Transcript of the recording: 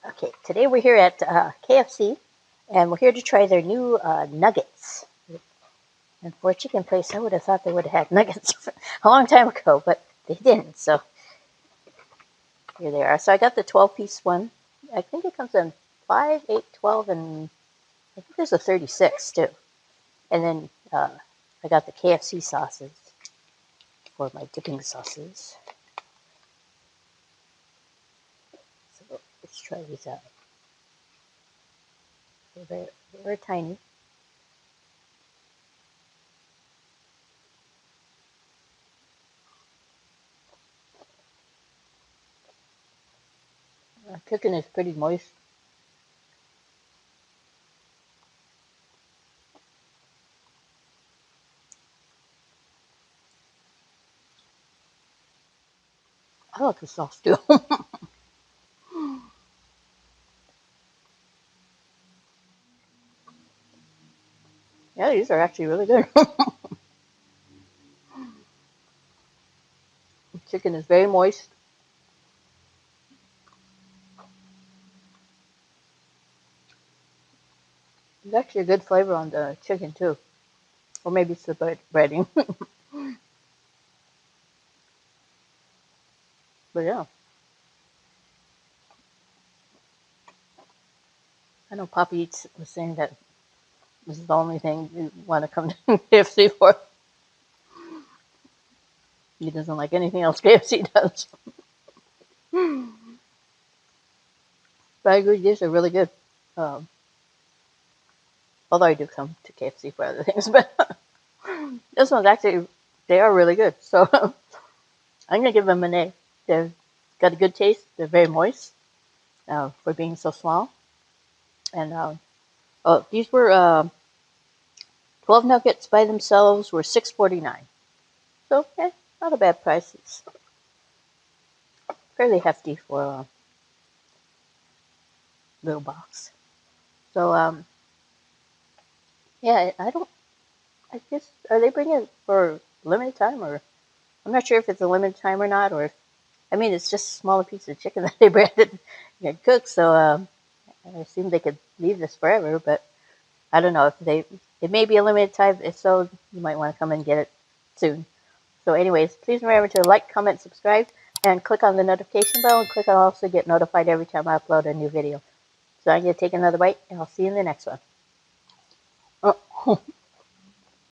Okay, today we're here at KFC, and we're here to try their new nuggets. And for a chicken place, I would have thought they would have had nuggets a long time ago, but they didn't. So here they are. So I got the 12-piece one. I think it comes in 5, 8, 12, and I think there's a 36 too. And then I got the KFC sauces for my dipping sauces. So let's try these out. They're tiny. Chicken is pretty moist. I like the sauce too. Yeah, these are actually really good. Chicken is very moist. There's actually a good flavor on the chicken too. Or maybe it's the breading. But yeah. I know Papa Eats was saying that this is the only thing you want to come to KFC for. He doesn't like anything else KFC does. But I agree, these are really good. Um, Although I do come to KFC for other things, but this one's actually, they are really good. So I'm going to give them an A. They've got a good taste. They're very moist for being so small. And these were 12 nuggets by themselves were $6.49. So yeah, not a bad price. It's fairly hefty for a little box. So yeah, I guess, are they bringing it for limited time, or I'm not sure if it's a limited time or not, or if, I mean, it's just a smaller piece of chicken that they branded and cooked, so I assume they could leave this forever, but I don't know if it may be a limited time. If so, you might want to come and get it soon. So anyways, please remember to like, comment, subscribe, and click on the notification bell, and click on also get notified every time I upload a new video. So I'm going to take another bite, and I'll see you in the next one. Oh.